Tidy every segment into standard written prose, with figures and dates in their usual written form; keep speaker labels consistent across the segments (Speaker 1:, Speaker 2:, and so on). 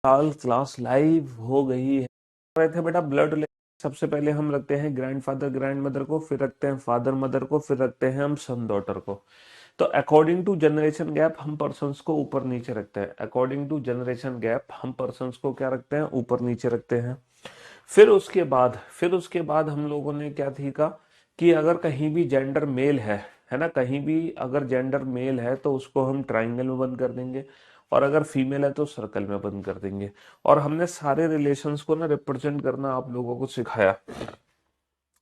Speaker 1: साल class live हो गई है। रहे थे बेटा ब्लड रिलेशन। सबसे पहले हम रखते हैं ग्रैंडफादर ग्रैंड मदर को, फिर रखते हैं फादर मदर को, फिर रखते हैं हम सन डॉटर को। तो अकॉर्डिंग टू जनरेशन गैप हम पर्सन्स को ऊपर नीचे रखते हैं। अकॉर्डिंग टू जनरेशन गैप हम पर्सन्स को क्या रखते हैं, ऊपर नीचे रखते हैं। फिर उसके बाद हम लोगों ने क्या सीखा कि अगर कहीं भी जेंडर मेल है ना, कहीं भी अगर जेंडर मेल है तो उसको हम ट्राइंगल में बंद कर देंगे, और अगर फीमेल है तो सर्कल में बंद कर देंगे। और हमने सारे रिलेशंस को ना रिप्रेजेंट करना आप लोगों को सिखाया।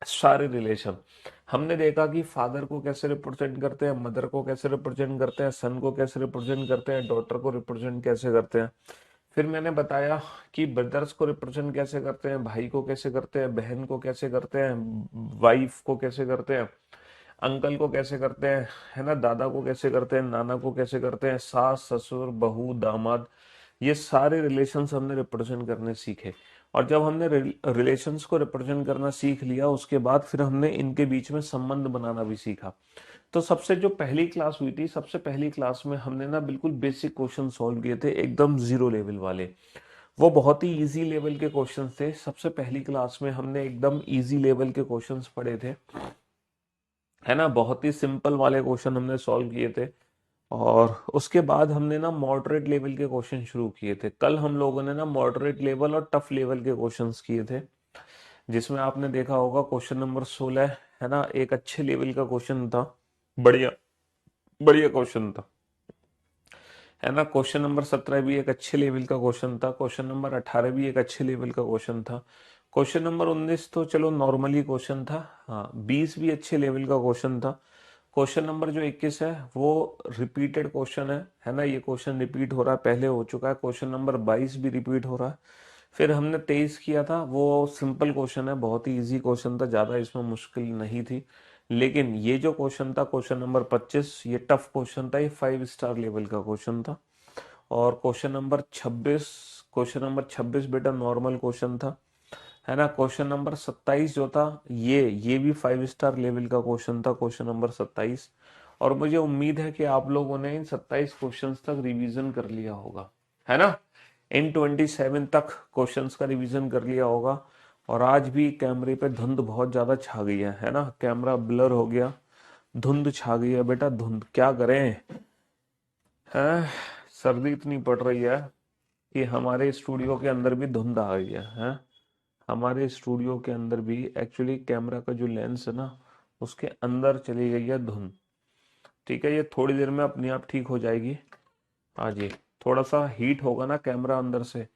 Speaker 1: सारे रिलेशन हमने देखा कि फादर को कैसे रिप्रेजेंट करते हैं, मदर को कैसे रिप्रेजेंट करते हैं, सन को कैसे रिप्रेजेंट करते हैं, डॉटर को रिप्रेजेंट कैसे करते हैं। फिर मैंने बताया कि ब्रदर्स को रिप्रेजेंट कैसे करते हैं, भाई को कैसे करते हैं, बहन को कैसे करते हैं, वाइफ को कैसे करते हैं, अंकल को कैसे करते हैं, है ना, दादा को कैसे करते हैं, नाना को कैसे करते हैं, सास ससुर बहू दामाद। ये सारे रिलेशंस हमने रिप्रेजेंट करने सीखे। और जब हमने रिलेशंस को रिप्रेजेंट करना सीख लिया, उसके बाद फिर हमने इनके बीच में संबंध बनाना भी सीखा। तो सबसे जो पहली क्लास हुई थी, सबसे पहली क्लास में हमने ना बिल्कुल बेसिक क्वेश्चन सॉल्व किए थे, एकदम जीरो लेवल वाले। वो बहुत ही इजी लेवल के क्वेश्चंस थे। सबसे पहली क्लास में हमने एकदम इजी लेवल के क्वेश्चंस पढ़े थे, है ना, बहुत ही सिंपल वाले क्वेश्चन हमने सॉल्व किए थे। और उसके बाद हमने ना मॉडरेट लेवल के क्वेश्चन शुरू किए थे। कल हम लोगों ने ना मॉडरेट लेवल और टफ लेवल के क्वेश्चंस किए थे, जिसमें आपने देखा होगा क्वेश्चन नंबर 16, है ना, एक अच्छे लेवल का क्वेश्चन था। बढ़िया बढ़िया क्वेश्चन था, है ना। क्वेश्चन नंबर 17 भी एक अच्छे लेवल का क्वेश्चन था। क्वेश्चन नंबर 18 भी एक अच्छे लेवल का क्वेश्चन था। क्वेश्चन नंबर 19 तो चलो नॉर्मली क्वेश्चन था। हाँ, 20 भी अच्छे लेवल का क्वेश्चन था। क्वेश्चन नंबर जो 21 है वो रिपीटेड क्वेश्चन है ना, ये क्वेश्चन रिपीट हो रहा है, पहले हो चुका है। क्वेश्चन नंबर 22 भी रिपीट हो रहा है। फिर हमने 23 किया था, वो सिंपल क्वेश्चन है, बहुत ही इजी क्वेश्चन था, ज्यादा इसमें मुश्किल नहीं थी। लेकिन ये जो क्वेश्चन था क्वेश्चन नंबर 25, ये टफ क्वेश्चन था, ये 5 स्टार लेवल का क्वेश्चन था। और क्वेश्चन नंबर 26 बेटा नॉर्मल क्वेश्चन था, है ना। क्वेश्चन नंबर 27 जो था, ये भी 5 स्टार लेवल का क्वेश्चन था, क्वेश्चन नंबर 27। और मुझे उम्मीद है कि आप लोगों ने इन 27 क्वेश्चंस तक रिवीजन कर लिया होगा, है ना। इन 27 तक क्वेश्चंस का रिवीजन कर लिया होगा। और आज भी कैमरे पे धुंध बहुत ज्यादा छा गई है ना, कैमरा ब्लर हो गया, धुंध छा गई है बेटा, धुंध क्या करें। है, सर्दी इतनी पड़ रही है कि हमारे स्टूडियो के अंदर भी धुंध आ गई है। हमारे स्टूडियो के अंदर भी एक्चुअली कैमरा का जो लेंस है ना, उसके अंदर चली गई है धुंध। ठीक है, ये थोड़ी देर में अपने आप ठीक हो जाएगी। हाँ जी, थोड़ा सा हीट होगा ना कैमरा अंदर से,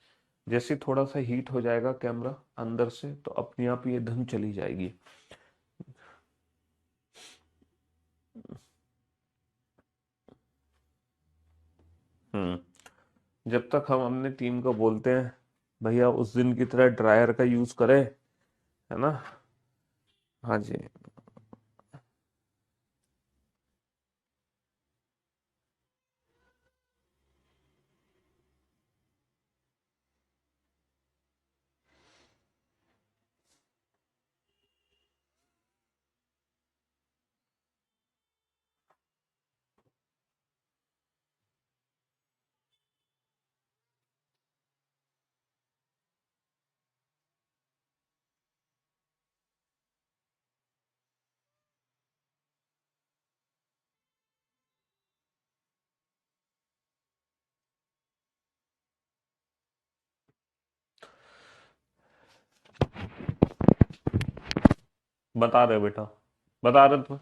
Speaker 1: जैसे थोड़ा सा हीट हो जाएगा कैमरा अंदर से तो अपने आप ये धुंध चली जाएगी। जब तक हम अपने टीम को बोलते हैं भैया उस दिन की तरह ड्रायर का यूज करें, है ना। हाँ जी। बता रहे बेटा, बता रहे थे।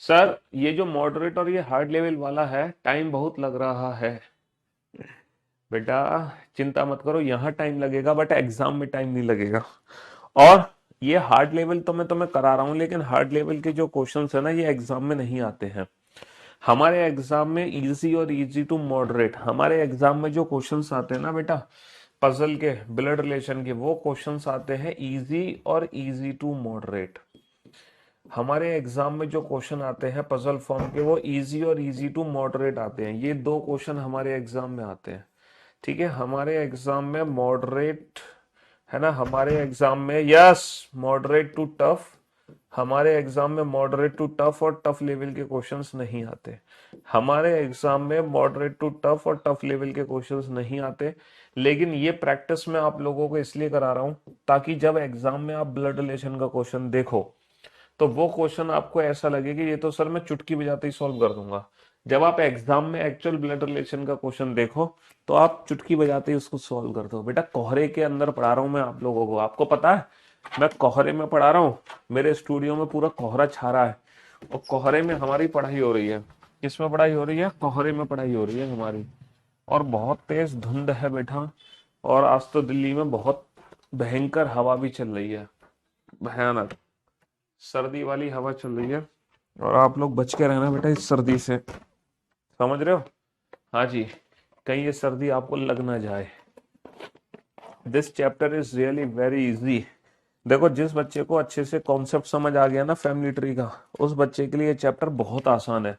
Speaker 1: सर ये जो मॉडरेट और ये हार्ड लेवल वाला है, टाइम बहुत लग रहा है बेटा। चिंता मत करो, यहाँ टाइम लगेगा बट एग्जाम में टाइम नहीं लगेगा। और ये हार्ड लेवल तो मैं तुम्हें करा रहा हूँ, लेकिन हार्ड लेवल के जो क्वेश्चंस है ना, ये एग्जाम में नहीं आते हैं। हमारे एग्जाम में इजी और इजी टू मॉडरेट, हमारे एग्जाम में जो क्वेश्चंस आते हैं ना बेटा, पजल के, ब्लड रिलेशन के, वो क्वेश्चंस आते हैं इजी और इजी टू मॉडरेट। हमारे एग्जाम में जो क्वेश्चन आते हैं पजल फॉर्म के, वो इजी और इजी टू मॉडरेट आते हैं। ये दो क्वेश्चन हमारे एग्जाम में आते हैं। ठीक है, हमारे एग्जाम में मॉडरेट है ना, हमारे एग्जाम में यस मॉडरेट टू टफ, हमारे एग्जाम में मॉडरेट टू टफ और टफ लेवल के क्वेश्चंस नहीं आते। हमारे एग्जाम में मॉडरेट टू टफ और टफ लेवल के क्वेश्चंस नहीं आते। लेकिन ये प्रैक्टिस मैं आप लोगों को इसलिए करा रहा हूं ताकि जब एग्जाम में आप ब्लड रिलेशन का क्वेश्चन देखो तो वो क्वेश्चन आपको ऐसा लगे कि ये तो सर मैं चुटकी बजाते ही सॉल्व कर दूंगा। जब आप एग्जाम में एक्चुअल ब्लड रिलेशन का क्वेश्चन देखो तो आप चुटकी बजाते ही उसको सॉल्व कर दो। बेटा कोहरे के अंदर पढ़ा रहा हूं मैं आप लोगों को, आपको पता है मैं कोहरे में पढ़ा रहा हूँ। मेरे स्टूडियो में पूरा कोहरा छा रहा है और कोहरे में हमारी पढ़ाई हो रही है। किसमें पढ़ाई हो रही है? कोहरे में पढ़ाई हो रही है हमारी। और बहुत तेज धुंध है बेटा। और आज तो दिल्ली में बहुत भयंकर हवा भी चल रही है, भयानक सर्दी वाली हवा चल रही है। और आप लोग बच के रहना बेटा इस सर्दी से, समझ रहे हो? हाँ जी, कहीं ये सर्दी आपको लग ना जाए। This chapter is really very easy. देखो जिस बच्चे को अच्छे से कॉन्सेप्ट समझ आ गया ना फैमिली ट्री का, उस बच्चे के लिए ये चैप्टर बहुत आसान है।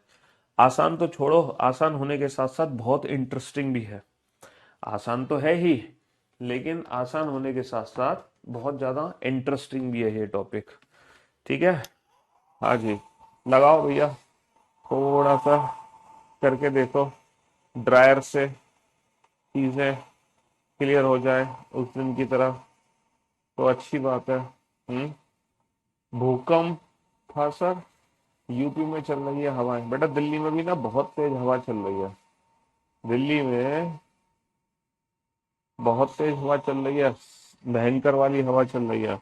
Speaker 1: आसान तो छोड़ो, आसान होने के साथ साथ बहुत इंटरेस्टिंग भी है। आसान तो है ही, लेकिन आसान होने के साथ साथ बहुत ज्यादा इंटरेस्टिंग भी है ये टॉपिक। ठीक है, हाँ जी, लगाओ भैया, थोड़ा सा करके देखो, ड्रायर से चीजें क्लियर हो जाए उस दिन की तरह तो अच्छी बात है। भूकंप था सर, यूपी में चल रही है हवाएं बेटा, दिल्ली में भी ना बहुत तेज हवा चल रही है। दिल्ली में बहुत तेज हवा चल रही है, भयंकर वाली हवा चल रही है।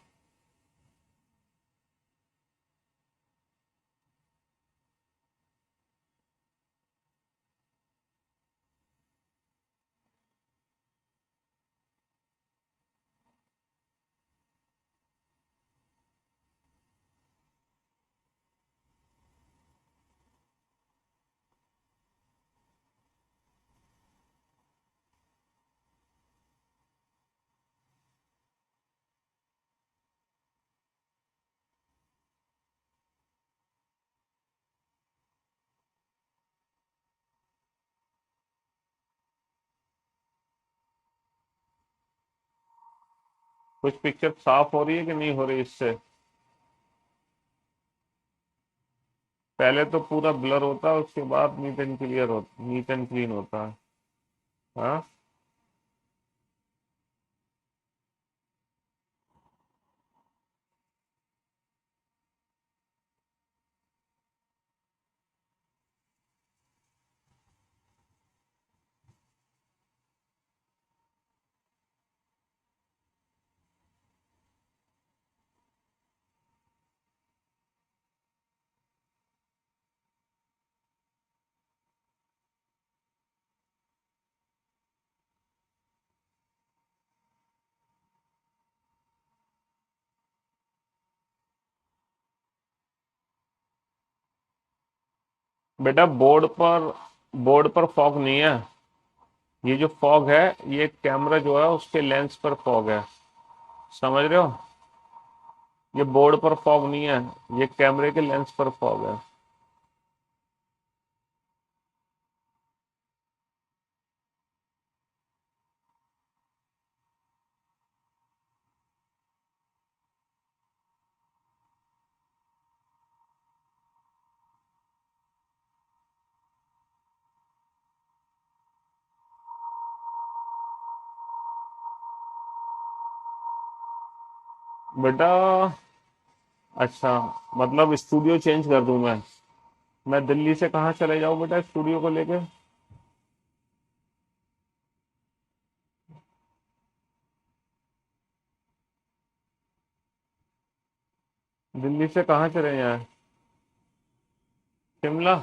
Speaker 1: कुछ पिक्चर साफ हो रही है कि नहीं हो रही इससे? पहले तो पूरा ब्लर होता है, उसके बाद नीट एंड क्लियर होता, नीट एंड क्लीन होता है। हाँ बेटा, बोर्ड पर फॉग नहीं है। ये जो फॉग है, ये कैमरा जो है उसके लेंस पर फॉग है, समझ रहे हो? ये बोर्ड पर फॉग नहीं है, ये कैमरे के लेंस पर फॉग है। बेटा अच्छा, मतलब स्टूडियो चेंज कर दूं मैं दिल्ली से कहाँ चले जाऊं बेटा स्टूडियो को लेके? दिल्ली से कहाँ चले जाएं? शिमला।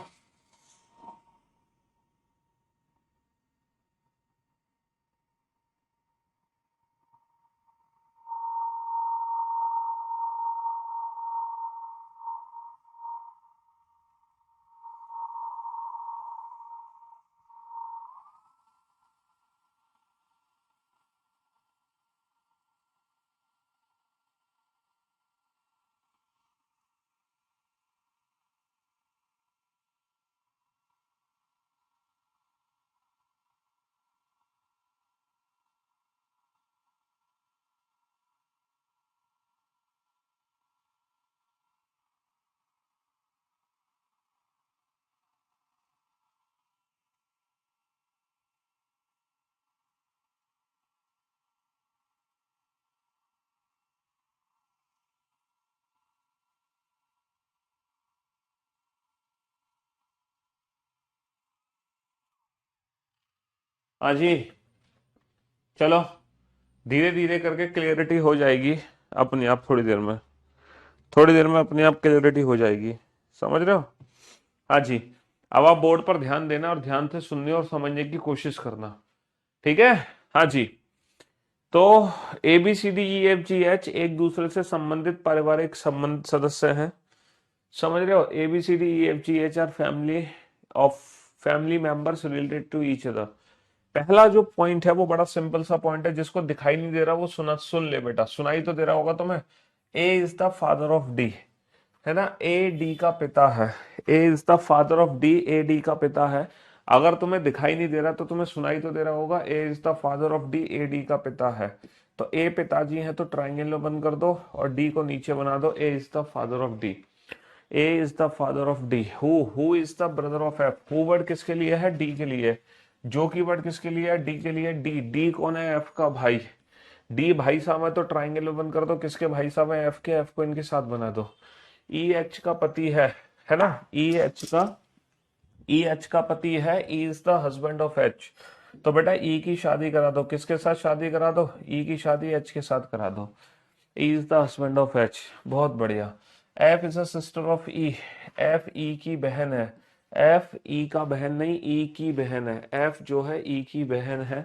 Speaker 1: हाँ जी, चलो धीरे धीरे करके क्लियरिटी हो जाएगी अपने आप, थोड़ी देर में, थोड़ी देर में अपने आप क्लियरिटी हो जाएगी। समझ रहे हो? हाँ जी। अब आप बोर्ड पर ध्यान देना और ध्यान से सुनने और समझने की कोशिश करना। ठीक है? हाँ जी। तो A B C D E F G H एक दूसरे से संबंधित पारिवारिक संबंध सदस्य हैं। समझ रहे हो? A B C D E F G H are family members related to each other. पहला जो पॉइंट है वो बड़ा सिंपल सा पॉइंट है, जिसको दिखाई नहीं दे रहा वो सुन ले बेटा, सुनाई तो दे रहा होगा तुम्हें। A is the father of D, है ना? ए डी का पिता है। A is the father of D, A D का पिता है। अगर तुम्हें दिखाई नहीं दे रहा तो तुम्हें सुनाई तो दे रहा होगा। A is the father of D, A D का पिता है। तो ए पिताजी है तो ट्राइंगल में बंद कर दो और डी को नीचे बना दो। A is the father of D, A is the father of D. Who is the brother of F. Who word किसके लिए है? डी के लिए। जो की वर्ड किसके लिए है? डी के लिए। डी, डी कौन है? एफ का भाई। डी भाई साहब है तो ट्राइंगल में बंद कर दो। किसके भाई साहब है? एफ के। एफ को इनके साथ बना दो। ई एच का पति है ना? ई एच का पति है। ई is the husband of H. तो बेटा ई की शादी करा दो। किसके साथ शादी करा दो? ई की शादी एच के साथ करा दो। ई is the husband of H. बहुत बढ़िया। F is a sister of E. F E की बहन है। एफ ई का बहन नहीं, ई की बहन है। एफ जो है ई की बहन है।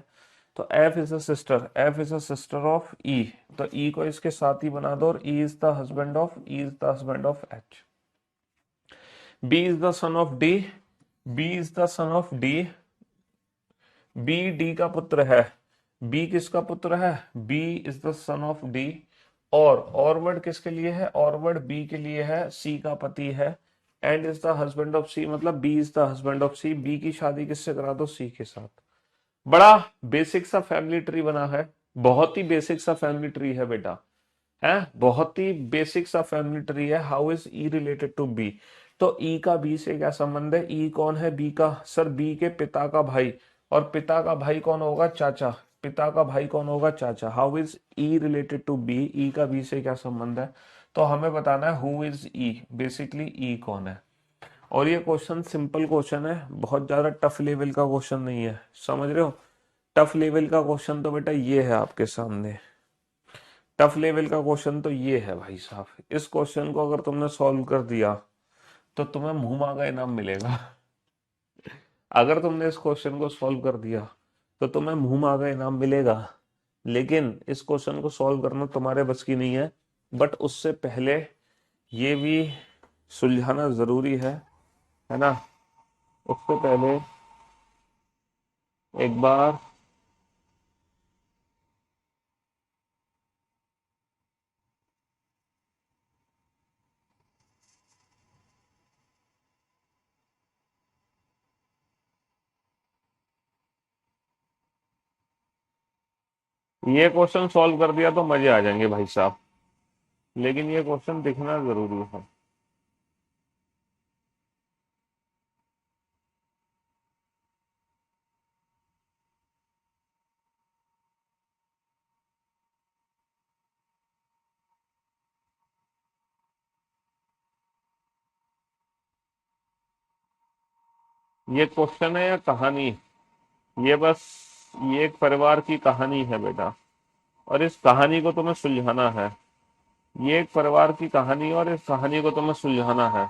Speaker 1: तो F is a sister, F is a sister of E. तो ई को इसके साथ ही बना दो और E is the husband of, E is the husband of H. B is the son of D. B is the son of D. B D का पुत्र है। बी किसका पुत्र है? B is the son of D. और word किसके लिए है? और वर्ड बी के लिए है, सी का पति है। And is the husband of C, मतलब B is the husband of C. B की शादी किससे करा दो? सी के साथ। बड़ा बेसिक सा फैमिली ट्री बना है। बहुत ही बेसिक सा फैमिली ट्री है बेटा, है बहुत ही बेसिक सा फैमिली ट्री है। How is E related to B? तो ई का बी से क्या संबंध है? ई कौन है? बी का, सर बी के पिता का भाई। और पिता का भाई कौन होगा? चाचा। पिता का भाई कौन होगा? चाचा। How is E related to B? E का बी से क्या संबंध है? तो हमें बताना है हु इज ई, बेसिकली ई कौन है। और ये क्वेश्चन सिंपल क्वेश्चन है, बहुत ज्यादा टफ लेवल का क्वेश्चन नहीं है। समझ रहे हो? टफ लेवल का क्वेश्चन तो बेटा ये है आपके सामने। टफ लेवल का क्वेश्चन तो ये है भाई साहब। इस क्वेश्चन को अगर तुमने सॉल्व कर दिया तो तुम्हें मुंह मांगा इनाम मिलेगा। अगर तुमने इस क्वेश्चन को सॉल्व कर दिया तो तुम्हें मुंह मांगा इनाम मिलेगा। लेकिन इस क्वेश्चन को सॉल्व करना तुम्हारे बस की नहीं है। बट उससे पहले ये भी सुलझाना जरूरी है ना? उससे पहले एक बार ये क्वेश्चन सॉल्व कर दिया तो मजे आ जाएंगे भाई साहब। लेकिन ये क्वेश्चन दिखना जरूरी है। ये क्वेश्चन है या कहानी? ये बस, ये एक परिवार की कहानी है बेटा, और इस कहानी को तुम्हें सुलझाना है। ये एक परिवार की कहानी और इस कहानी को तुम्हें सुलझाना है।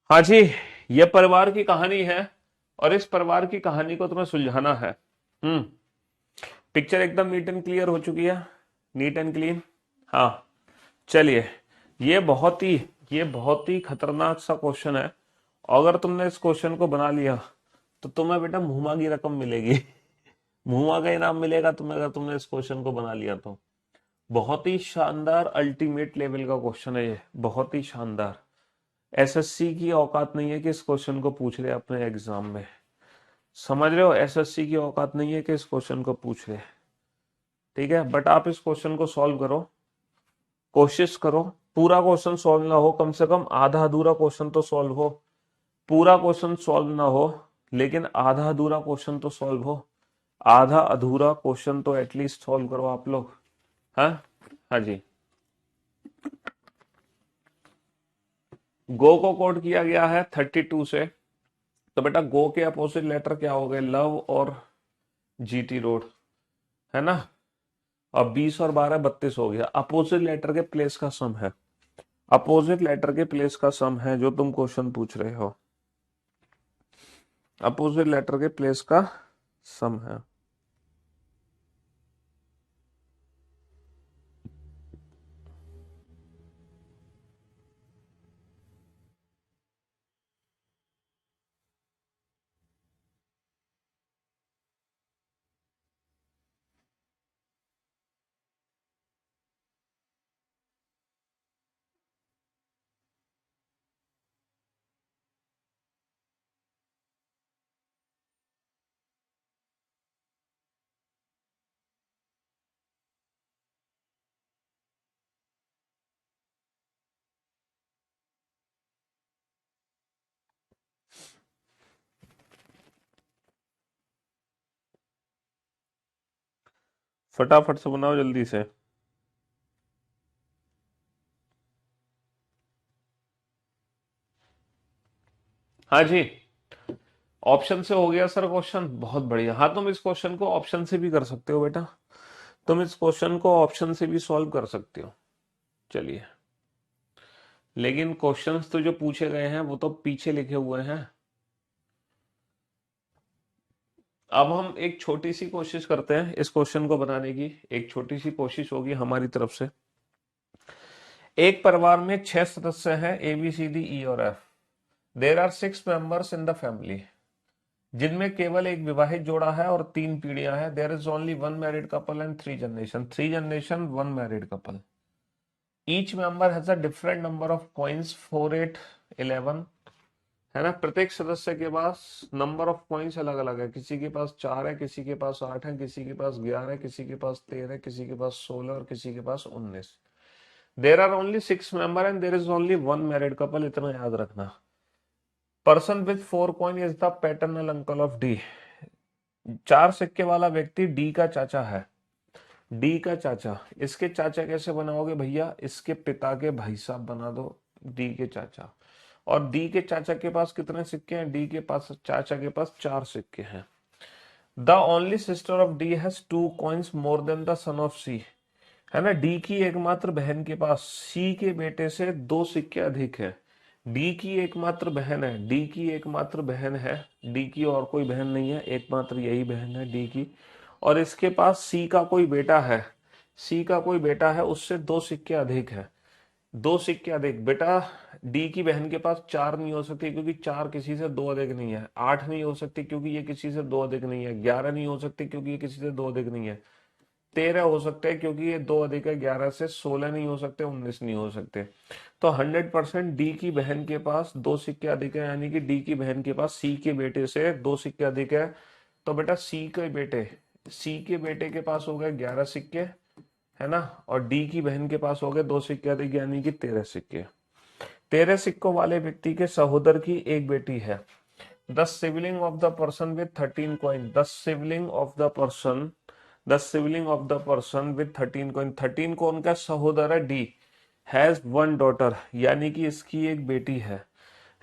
Speaker 1: हाँ जी, ये परिवार की कहानी है और इस परिवार की कहानी को तुम्हें सुलझाना है। हम्म। पिक्चर एकदम नीट एंड क्लियर हो चुकी है, नीट एंड क्लीन। हाँ, चलिए। ये बहुत ही ये बहुत ही खतरनाक सा क्वेश्चन है। अगर तुमने इस क्वेश्चन को बना लिया तो तुम्हें बेटा मुहमा की रकम मिलेगी। मुहमा का इनाम मिलेगा तुम्हें, अगर तुमने इस क्वेश्चन को बना लिया तो। बहुत ही शानदार अल्टीमेट लेवल का क्वेश्चन है ये, बहुत ही शानदार। एसएससी की औकात नहीं है कि इस क्वेश्चन को पूछ रहे अपने एग्जाम में। समझ रहे हो, एसएससी की औकात नहीं है कि इस क्वेश्चन को पूछ रहे। ठीक है, बट आप इस क्वेश्चन को सॉल्व करो, कोशिश करो। पूरा क्वेश्चन सॉल्व ना हो, कम से कम आधा अधूरा क्वेश्चन तो सॉल्व हो। पूरा क्वेश्चन सॉल्व ना हो, लेकिन आधा अधूरा क्वेश्चन तो सॉल्व हो। आधा अधूरा क्वेश्चन तो एटलीस्ट सॉल्व करो आप लोग। हाँ, हाँ जी। गो को कोड किया गया है 32 से। तो बेटा गो के अपोजिट लेटर क्या हो गए, लव और जीटी रोड, है ना। और 20 और 12 32 हो गया। अपोजिट लेटर के प्लेस का सम है, अपोजिट लेटर के प्लेस का सम है जो तुम क्वेश्चन पूछ रहे हो। अपोजिट लेटर के प्लेस का सम है। फटाफट से बनाओ, जल्दी से। हाँ जी, ऑप्शन से हो गया सर क्वेश्चन, बहुत बढ़िया। हाँ, तुम इस क्वेश्चन को ऑप्शन से भी कर सकते हो बेटा, तुम इस क्वेश्चन को ऑप्शन से भी सॉल्व कर सकते हो। चलिए, लेकिन क्वेश्चंस तो जो पूछे गए हैं वो तो पीछे लिखे हुए हैं। अब हम एक छोटी सी कोशिश करते हैं इस क्वेश्चन को बनाने की, एक छोटी सी कोशिश होगी हमारी तरफ से। एक परिवार में 6 सदस्य हैं, ए बी सी डी ई और F. There are 6 members in the family, जिनमें केवल एक विवाहित जोड़ा है और 3 पीढ़ियां हैं। There is only 1 married couple and 3 generation, 3 generation 1 married couple. Each member has a different number of coins, 4 8 11, है ना। प्रत्येक सदस्य के पास नंबर ऑफ कॉइन्स अलग अलग है, किसी के पास 4 है, किसी के पास 8 है, किसी के पास 11 है, किसी के पास 13 है, किसी के पास 16 और किसी के पास 19। There are only 6 member and there is only 1 married couple, इतना याद रखना। Person with 4 coin is the paternal uncle of D. 4 सिक्के वाला व्यक्ति डी का चाचा है। डी का चाचा, इसके चाचा कैसे बनाओगे भैया, इसके पिता के भाई साहब बना दो डी के चाचा। और डी के चाचा के पास कितने सिक्के हैं, डी के पास चाचा के पास 4 सिक्के हैं। The only sister of D has 2 coins more than the son of C, है ना। डी की एकमात्र बहन के पास सी के बेटे से 2 सिक्के अधिक है। डी की एकमात्र बहन है, डी की एकमात्र बहन है, डी की और कोई बहन नहीं है, एकमात्र यही बहन है डी की। और इसके पास सी का कोई बेटा है, सी का कोई बेटा है, उससे 2 सिक्के अधिक है। 2 सिक्के अधिक बेटा। डी की बहन के पास 4 नहीं हो सकती क्योंकि 4 किसी से 2 अधिक नहीं है। 8 नहीं हो सकती क्योंकि ये किसी से 2 अधिक नहीं है। 11 नहीं हो सकती क्योंकि ये किसी से 2 अधिक नहीं है। 13 हो सकते हैं क्योंकि ये 2 अधिक है 11 से। 16 नहीं हो सकते, 19 नहीं हो सकते। तो 100% डी की बहन के पास 2 सिक्के अधिक है, यानी कि डी की बहन के पास सी के बेटे से 2 सिक्के अधिक है। तो बेटा सी के बेटे के पास हो गए 11 सिक्के, है ना। और डी की बहन के पास हो गए 2 सिक्के अधिक, यानी कि 13 सिक्के। 13 सिक्कों वाले व्यक्ति के सहोदर की एक बेटी है। The sibling of the person with 13 coin, the sibling of the person, the sibling of the person with 13 coin, 13 को उनका सहोदर है डी, हैज 1 डॉटर, यानी कि इसकी एक बेटी है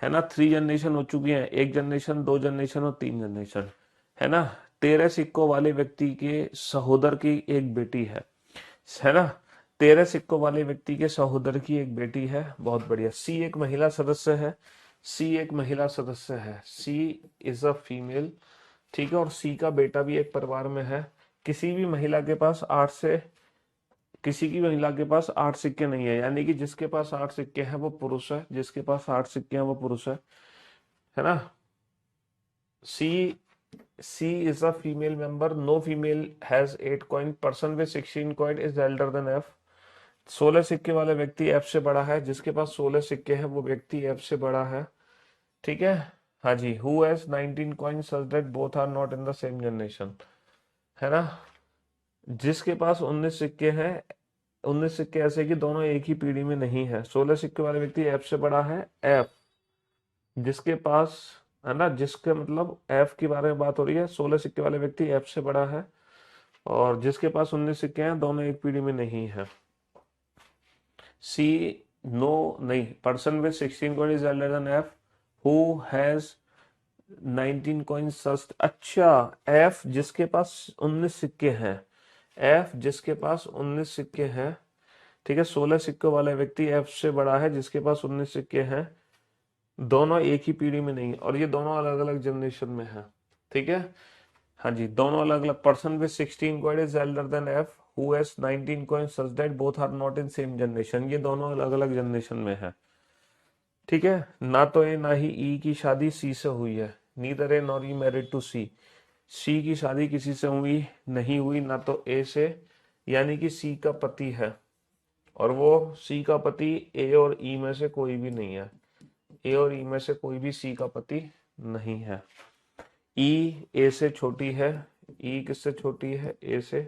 Speaker 1: ना। 3 जनरेशन हो चुकी है, 1 जनरेशन, 2 जनरेशन और 3 जनरेशन, है ना। 13 सिक्कों वाले व्यक्ति के सहोदर की एक बेटी है ना। 13 सिक्कों वाले व्यक्ति के सहोदर की एक बेटी है, बहुत बढ़िया। सी एक महिला सदस्य है, सी एक महिला सदस्य है, सी इज अ फीमेल, ठीक है, और सी का बेटा भी एक परिवार में है। किसी भी महिला के पास आठ से किसी की महिला के पास आठ सिक्के नहीं है, यानी कि जिसके पास आठ सिक्के हैं वो पुरुष है, जिसके पास आठ सिक्के हैं वो पुरुष है ना। C C is a female member, no female has 8 coin, person with 16 coin is elder than F. 16 सिक्के वाले व्यक्ति एफ से बड़ा है, जिसके पास 16 सिक्के हैं वो व्यक्ति एफ से बड़ा है, ठीक है। हाँ जी, who has 19 coin such that both are not in the same generation, है ना। जिसके पास 19 सिक्के हैं, 19 सिक्के ऐसे कि दोनों एक ही पीढ़ी में नहीं है। 16 सिक्के वाले व्यक्ति एफ से बड़ा है, एफ जिसके पास, है ना, जिसके मतलब एफ के बारे में बात हो रही है, 16 सिक्के वाले व्यक्ति एफ से बड़ा है, और जिसके पास 19 सिक्के हैं दोनों एक पीढ़ी में नहीं है। सी, नो नहीं, person with 16 coin is elder than F, who has 19 coin such, अच्छा, एफ जिसके पास 19 सिक्के हैं, एफ जिसके पास 19 सिक्के हैं, ठीक है, 16 सिक्के वाला व्यक्ति एफ से बड़ा है जिसके पास 19 सिक्के हैं, दोनों एक ही पीढ़ी में नहीं, और ये दोनों अलग अलग जनरेशन में है, ठीक है। हाँ जी, दोनों अलग अलग, person with 16 coin is elder than F, who has 19 coin such that both are not in same generation, ये दोनों अलग अलग जनरेशन में है, ठीक है। ना तो ए ना ही ई की शादी सी से हुई है, neither A nor E married to C, C की शादी किसी से हुई नहीं हुई, ना तो ए से, यानी कि सी का पति है, और वो सी का पति ए और ई में से कोई भी नहीं है, ए और ई में से कोई भी सी का पति नहीं है। ई ए से छोटी है, ई किससे छोटी है, ए से,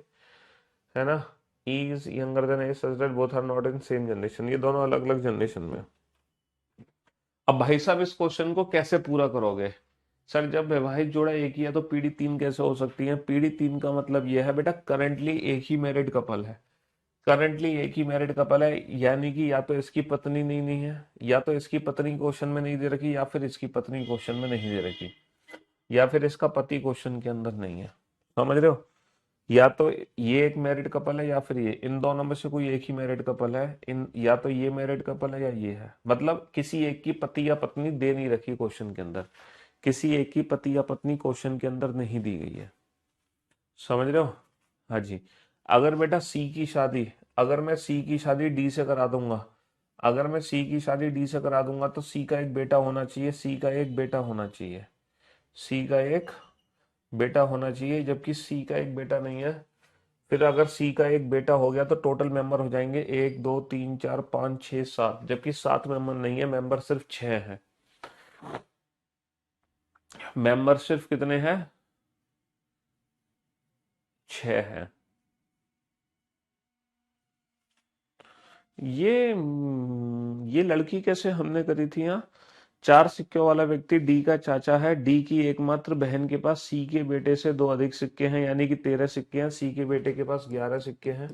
Speaker 1: है ना। E is younger than A such that both are not in same generation, ये दोनों अलग अलग जनरेशन में। अब भाई साहब इस क्वेश्चन को कैसे पूरा करोगे? सर जब वैवाहिक जोड़ा एक ही है तो पीढ़ी तीन कैसे हो सकती है? पीढ़ी तीन का मतलब यह है बेटा, करंटली एक ही मैरिड कपल है, करंटली एक ही मैरिड कपल है, यानी कि या तो इसकी पत्नी नहीं है, या तो इसकी पत्नी क्वेश्चन में नहीं दे रखी, या फिर इसकी पत्नी क्वेश्चन में नहीं दे रखी, या फिर इसका पति क्वेश्चन के अंदर नहीं है, समझ रहे हो। या तो ये एक मैरिड कपल है, या फिर ये, इन दोनों में से कोई एक ही मैरिड कपल है, इन या तो ये मैरिड कपल है या ये है, मतलब किसी एक की पति या पत्नी दे नहीं रखी क्वेश्चन के अंदर, किसी एक की पति या पत्नी क्वेश्चन के अंदर नहीं दी गई है, समझ रहे हो। हाँ जी, अगर बेटा सी की शादी, अगर मैं सी की शादी डी से करा दूंगा, अगर मैं सी की शादी डी से करा दूंगा तो सी का एक बेटा होना चाहिए, सी का एक बेटा होना चाहिए, सी का एक बेटा होना चाहिए, जबकि सी का एक बेटा नहीं है। फिर अगर सी का एक बेटा हो गया तो टोटल मेंबर हो जाएंगे 1 2 3 4 5 6 7, जबकि 7 मेंबर नहीं है, मेंबर सिर्फ 6 है। मेंबर सिर्फ कितने हैं? 6 है। ये लड़की कैसे हमने करी थी यहाँ? 4 सिक्के वाला व्यक्ति डी का चाचा है, डी की एकमात्र बहन के पास सी के बेटे से दो अधिक सिक्के हैं, यानी कि 13 सिक्के हैं, सी के बेटे के पास 11 सिक्के हैं,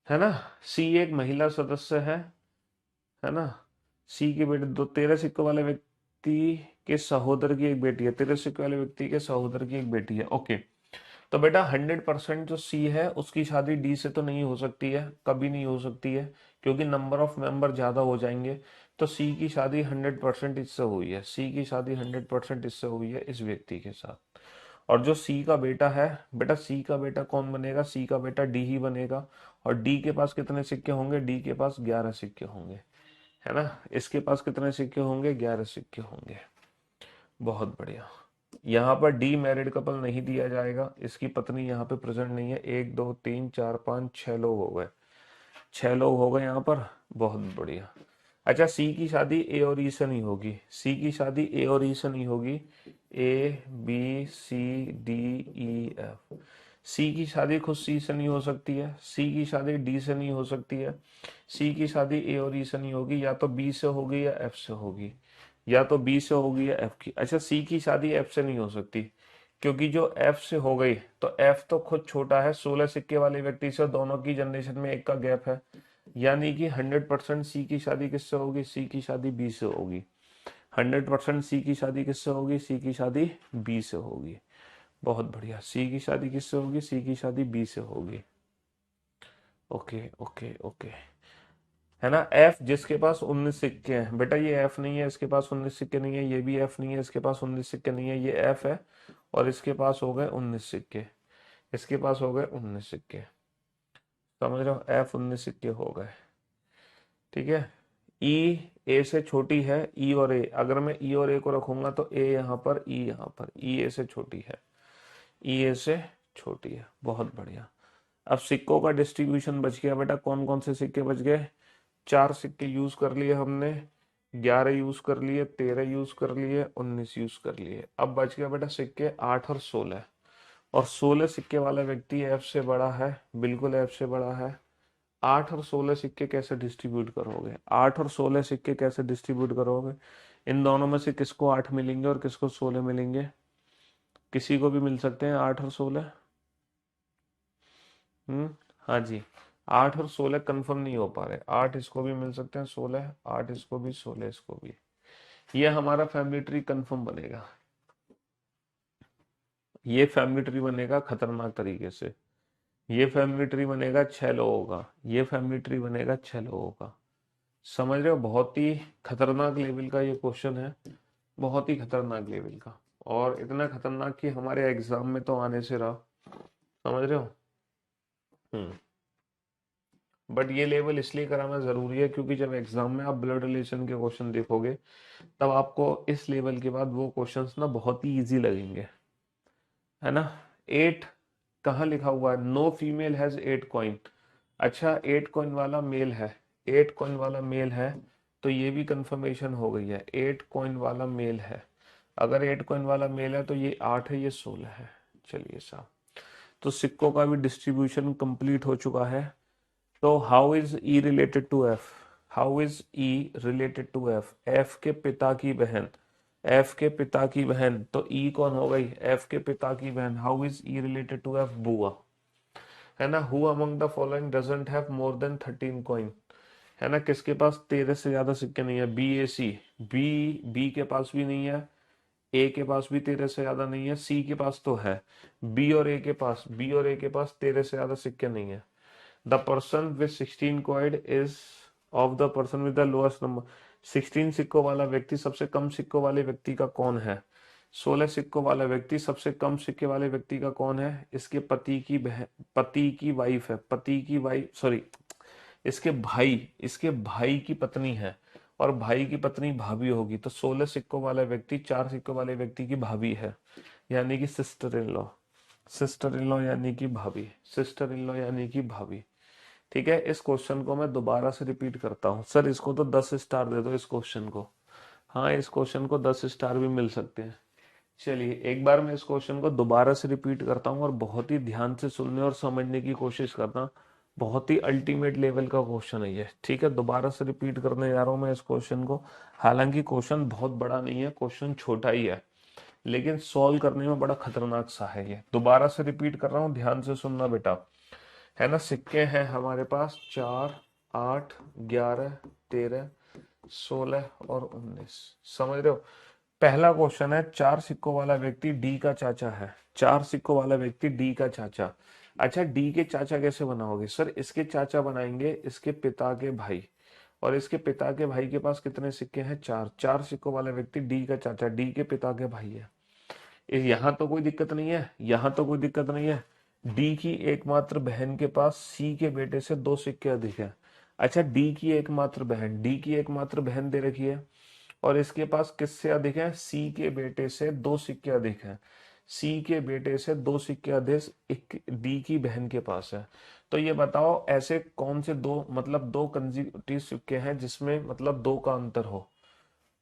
Speaker 1: है ना। सी एक महिला सदस्य है ना। सी के बेटे दो, 13 सिक्के वाले व्यक्ति के सहोदर की एक बेटी है, 13 सिक्के वाले व्यक्ति के सहोदर की एक बेटी है, ओके। तो बेटा 100% जो सी है उसकी शादी डी से तो नहीं हो सकती है, कभी नहीं हो सकती है, क्योंकि नंबर ऑफ मेंबर ज्यादा हो जाएंगे। तो सी की शादी 100% इससे हुई है, सी की शादी 100% इससे हुई है, इस व्यक्ति के साथ। और जो सी का बेटा है, बेटा सी का बेटा कौन बनेगा? सी का बेटा डी ही बनेगा। और डी के पास कितने सिक्के होंगे? डी के पास 11 सिक्के होंगे, है ना। इसके पास कितने सिक्के होंगे? 11 सिक्के होंगे। बहुत बढ़िया। यहाँ पर डी मैरिड कपल नहीं दिया जाएगा, इसकी पत्नी यहाँ पे प्रेजेंट नहीं है। 1 2 3 4 5 6 लोग हो गए, 6 लोग हो गए यहाँ पर। बहुत बढ़िया। अच्छा, सी की शादी ए और ई से नहीं होगी, सी की शादी ए और ई से नहीं होगी, A B C D E F. C की शादी खुद सी से नहीं हो सकती है, सी की शादी डी से नहीं हो सकती है, सी की शादी ए और ई से नहीं होगी, या तो बी से होगी या एफ से होगी, या तो बी से होगी या एफ की। अच्छा, सी की शादी एफ से नहीं हो सकती, क्योंकि जो एफ से हो गई तो एफ तो खुद छोटा है 16 सिक्के वाले व्यक्ति से, दोनों की जनरेशन में एक का गैप है, यानी कि 100% सी की शादी किससे होगी? सी की शादी बी से होगी। 100% सी की शादी किससे होगी? सी की शादी बी से होगी। बहुत बढ़िया, सी की शादी किससे होगी? सी की शादी बी से होगी। Okay okay okay. है ना। एफ जिसके पास 19 सिक्के हैं, बेटा ये एफ नहीं है, इसके पास 19 सिक्के नहीं है, ये भी एफ नहीं है, इसके पास 19 सिक्के नहीं है, ये एफ है और इसके पास हो गए 19 सिक्के, इसके पास हो गए 19 सिक्के। समझ रहे हो, एफ 19 सिक्के हो गए, ठीक है। ई ए से छोटी है, ई और ए, अगर मैं ई और ए को रखूंगा तो ए यहाँ पर, ई यहाँ पर, ई ए से छोटी है, ई ए से छोटी है, बहुत बढ़िया। अब सिक्कों का डिस्ट्रीब्यूशन बच गया बेटा, कौन कौन से सिक्के बच गए, 4 सिक्के यूज कर लिए हमने, 11 यूज कर लिए, 13 यूज कर लिए, 19 यूज कर लिए। अब बच गया बेटा सिक्के 8 और 16, और 16 सिक्के वाला व्यक्ति एफ से बड़ा है, बिल्कुल एफ से बड़ा है। 8 और 16 सिक्के कैसे डिस्ट्रीब्यूट करोगे, 8 और 16 सिक्के कैसे डिस्ट्रीब्यूट करोगे, इन दोनों में से किसको 8 मिलेंगे और किसको 16 मिलेंगे, किसी को भी मिल सकते हैं 8 और 16। हाँ जी, 8 और 16 कंफर्म नहीं हो पा रहे, 8 इसको भी मिल सकते हैं, 16, 8 इसको भी, 16 इसको भी। ये हमारा फैमिली ट्री कंफर्म बनेगा, ये फैमिली ट्री बनेगा खतरनाक तरीके से। ये फैमिली ट्री बनेगा 6 लोगों का, ये फैमिली ट्री बनेगा 6 लोगों का। समझ रहे हो, बहुत ही खतरनाक लेवल का ये क्वेश्चन है, बहुत ही खतरनाक लेवल का, और इतना खतरनाक कि हमारे एग्जाम में तो आने से रहा। समझ रहे हो। बट ये लेवल इसलिए कराना जरूरी है क्योंकि जब एग्जाम में आप ब्लड रिलेशन के क्वेश्चन देखोगे तब आपको इस लेवल के बाद वो क्वेश्चंस ना बहुत ही इजी लगेंगे, है ना। 8 कहाँ लिखा हुआ है, नो फीमेल हैज 8 कॉइन। अच्छा 8 कॉइन वाला मेल है, 8 कॉइन वाला मेल है, तो ये भी कंफर्मेशन हो गई है, 8 कॉइन वाला मेल है। अगर 8 कॉइन वाला मेल है तो ये 8 है, ये 16 है। चलिए साहब, तो सिक्कों का भी डिस्ट्रीब्यूशन कंप्लीट हो चुका है। तो how is E related to F, how is E related to F, F के पिता की बहन, एफ के पिता की बहन, तो ई कौन हो गई, एफ के पिता की बहन। How is E related to F, बुआ, है ना। Who among the following doesn't have more than 13 coin, है ना, किसके पास 13 से ज्यादा सिक्के नहीं है, बी ए सी, बी, बी के पास भी नहीं है, ए के पास भी 13 से ज्यादा नहीं है, सी के पास तो है, बी और ए के पास, बी और ए के पास 13 से ज्यादा सिक्के नहीं है। द पर्सन विद 16 कॉइड is of the person with the lowest number, 16 सिक्कों वाला व्यक्ति सबसे कम सिक्कों वाले व्यक्ति का कौन है, 16 सिक्कों वाला व्यक्ति सबसे कम सिक्के वाले व्यक्ति का कौन है, इसके पति की बहन, पति की वाइफ है, पति की वाइफ, सॉरी, इसके भाई की पत्नी है, और भाई की पत्नी भाभी होगी, तो 16 सिक्कों वाला व्यक्ति 4 सिक्कों वाले व्यक्ति की भाभी है, यानी कि sister in law, sister in law यानी कि भाभी, सिस्टर इन लॉ यानी कि भाभी। ठीक है, इस क्वेश्चन को मैं दोबारा से रिपीट करता हूँ, सर इसको तो 10 स्टार दे दो इस क्वेश्चन को, हाँ इस क्वेश्चन को 10 स्टार भी मिल सकते हैं। चलिए एक बार मैं इस क्वेश्चन को दोबारा से रिपीट करता हूँ और बहुत ही ध्यान से सुनने और समझने की कोशिश करना, बहुत ही अल्टीमेट लेवल का क्वेश्चन है ये। ठीक है, दोबारा से रिपीट करने जा रहा हूँ मैं इस क्वेश्चन को, हालांकि क्वेश्चन बहुत बड़ा नहीं है, क्वेश्चन छोटा ही है, लेकिन सॉल्व करने में बड़ा खतरनाक सा है ये। दोबारा से रिपीट कर रहा हूँ, ध्यान से सुनना बेटा, है ना। सिक्के हैं हमारे पास 4, 8, 11, 13, 16 और 19। समझ रहे हो। पहला क्वेश्चन है, 4 सिक्कों वाला व्यक्ति डी का चाचा है, 4 सिक्कों वाला व्यक्ति डी का चाचा। अच्छा डी के चाचा कैसे बनाओगे, सर इसके चाचा बनाएंगे इसके पिता के भाई, और इसके पिता के भाई के पास कितने सिक्के हैं, 4, 4 सिक्कों वाला व्यक्ति डी का चाचा, डी के पिता के भाई है। यहाँ तो कोई दिक्कत नहीं है, यहाँ तो कोई दिक्कत नहीं है। डी की एकमात्र बहन के पास सी के बेटे से 2 सिक्के अधिक है। अच्छा डी की एकमात्र बहन, डी की एकमात्र बहन दे रखी है, और इसके पास किससे अधिक है, सी के बेटे से 2 सिक्के अधिक है, सी के बेटे से 2 सिक्के अधिक एक डी की बहन के पास है। तो ये बताओ ऐसे कौन से दो, मतलब 2 कंसेक्यूटिव सिक्के हैं जिसमें मतलब 2 का अंतर हो।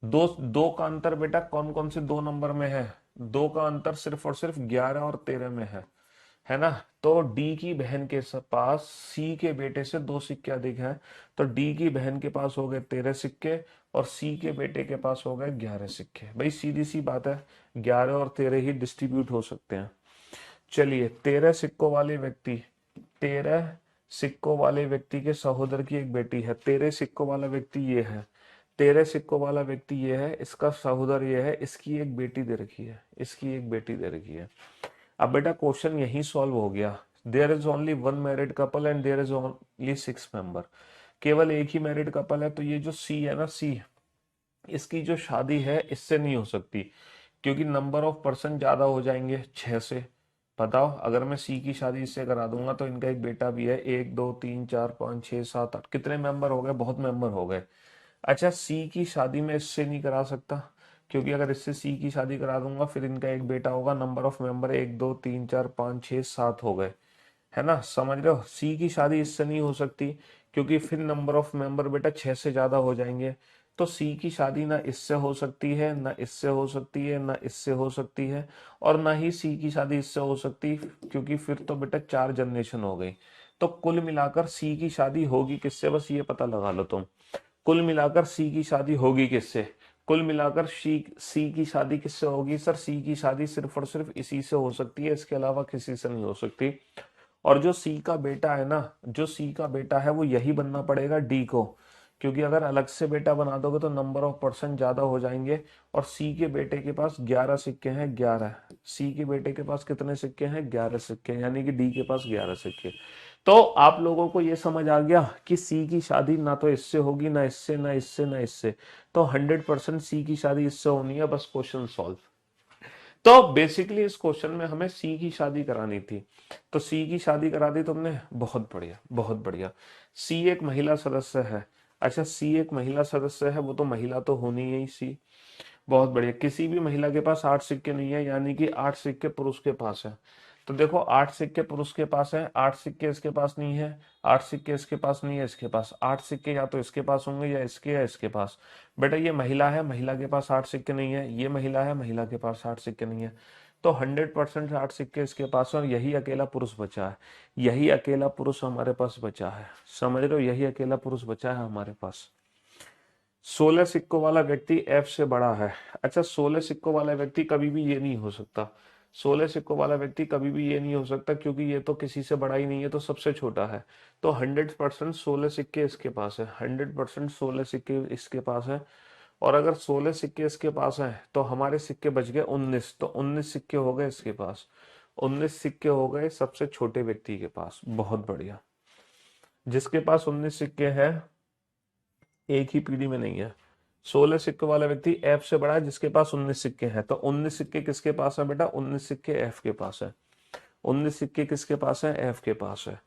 Speaker 1: दो, 2 का अंतर बेटा कौन कौन से 2 नंबर में है, 2 का अंतर सिर्फ और सिर्फ 11 और 13 में है ना। तो डी की बहन के पास सी के बेटे से 2 सिक्के अधिक हैं, तो डी की बहन के पास हो गए 13 सिक्के और सी के बेटे के पास हो गए 11 सिक्के। भाई सीधी सी बात है, 11 और 13 ही डिस्ट्रीब्यूट हो सकते हैं। चलिए 13 सिक्कों वाले व्यक्ति, 13 सिक्कों वाले व्यक्ति के सहोदर की एक बेटी है, 13 सिक्कों वाला व्यक्ति ये है, 13 सिक्कों वाला व्यक्ति ये है, इसका सहोदर ये है, इसकी एक बेटी दे रखी है, इसकी एक बेटी दे रखी है। अब बेटा क्वेश्चन यही सॉल्व हो गया, there is only one married couple and there is only 6 member. केवल एक ही मैरिड कपल है, तो ये जो सी है ना, सी, इसकी जो शादी है इससे नहीं हो सकती, क्योंकि नंबर ऑफ पर्सन ज्यादा हो जाएंगे 6 से। बताओ, अगर मैं सी की शादी इससे करा दूंगा तो इनका एक बेटा भी है, 1 2 3 4 5 6 7 8, कितने मेंबर हो गए, बहुत मेंबर हो गए। अच्छा, सी की शादी में इससे नहीं करा सकता, क्योंकि अगर इससे सी की शादी करा दूंगा फिर इनका एक बेटा होगा, नंबर ऑफ मेंबर 1 2 3 4 5 6 7 हो गए, है ना, समझ रहे हो। सी की शादी इससे नहीं हो सकती, क्योंकि फिर नंबर ऑफ मेंबर बेटा 6 से ज्यादा हो जाएंगे। तो सी की शादी ना इससे हो सकती है, ना इससे हो सकती है, ना इससे हो सकती है, और ना ही सी की शादी इससे हो सकती, क्योंकि फिर तो बेटा 4 जनरेशन हो गई। तो कुल मिलाकर सी की शादी होगी किससे, बस ये पता लगा लो तुम। कुल मिलाकर सी की शादी होगी किससे, कुल मिलाकर सी की शादी किससे होगी सर, सी की शादी सिर्फ और सिर्फ इसी से हो सकती है, इसके अलावा किसी से नहीं हो सकती। और जो सी का बेटा है ना, जो सी का बेटा है वो यही बनना पड़ेगा डी को, क्योंकि अगर अलग से बेटा बना दोगे तो नंबर ऑफ पर्सन ज्यादा हो जाएंगे। और सी के बेटे के पास 11 सिक्के हैं, 11। सी के बेटे के पास कितने सिक्के हैं, 11 सिक्के, यानी कि डी के पास 11 सिक्के। तो आप लोगों को ये समझ आ गया कि सी की शादी ना तो इससे होगी, ना इससे, ना इससे, ना इससे। तो 100% सी की शादी इससे होनी है, बस क्वेश्चन सॉल्व। तो बेसिकली इस क्वेश्चन में हमें सी की शादी करानी थी, तो सी की शादी करा दी तुमने, बहुत बढ़िया, बहुत बढ़िया। सी एक महिला सदस्य है। अच्छा, सी एक महिला सदस्य है, वो तो महिला तो होनी है ही सी। बहुत बढ़िया। किसी भी महिला के पास 8 सिक्के नहीं है, यानी कि 8 सिक्के पुरुष के पास है। तो देखो, 8 सिक्के पुरुष के पास है, 8 सिक्के इसके पास नहीं है, 8 सिक्के इसके पास नहीं है, इसके पास 8 सिक्के या तो इसके पास होंगे या इसके या इसके पास। बेटा ये महिला है, महिला के पास 8 सिक्के नहीं है, ये महिला है, महिला के पास 8 सिक्के नहीं है। तो 100% 8 सिक्के इसके पास है, और यही अकेला पुरुष बचा है। यही अकेला पुरुष हमारे पास बचा है, समझ रहे हो, यही अकेला पुरुष बचा है हमारे पास। 16 सिक्कों वाला व्यक्ति एफ से बड़ा है। अच्छा, 16 सिक्कों वाला व्यक्ति कभी भी ये नहीं हो सकता, 16 सिक्कों वाला व्यक्ति कभी भी ये नहीं हो सकता, क्योंकि ये तो किसी से बड़ा ही नहीं है, तो सबसे छोटा है। तो 100% 16 सिक्के इसके पास है, 100% 16 सिक्के इसके पास है। और अगर 16 सिक्के इसके पास है तो हमारे सिक्के बच गए 19, तो 19 सिक्के हो गए इसके पास, 19 सिक्के हो गए सबसे छोटे व्यक्ति के पास। बहुत बढ़िया। जिसके पास 19 सिक्के हैं, एक ही पीढ़ी में नहीं है। 16 सिक्के वाला व्यक्ति एफ से बड़ा है, जिसके पास 19 सिक्के हैं। तो 19 सिक्के किसके पास है बेटा, 19 सिक्के एफ के पास है। 19 सिक्के किसके पास है, एफ के पास है।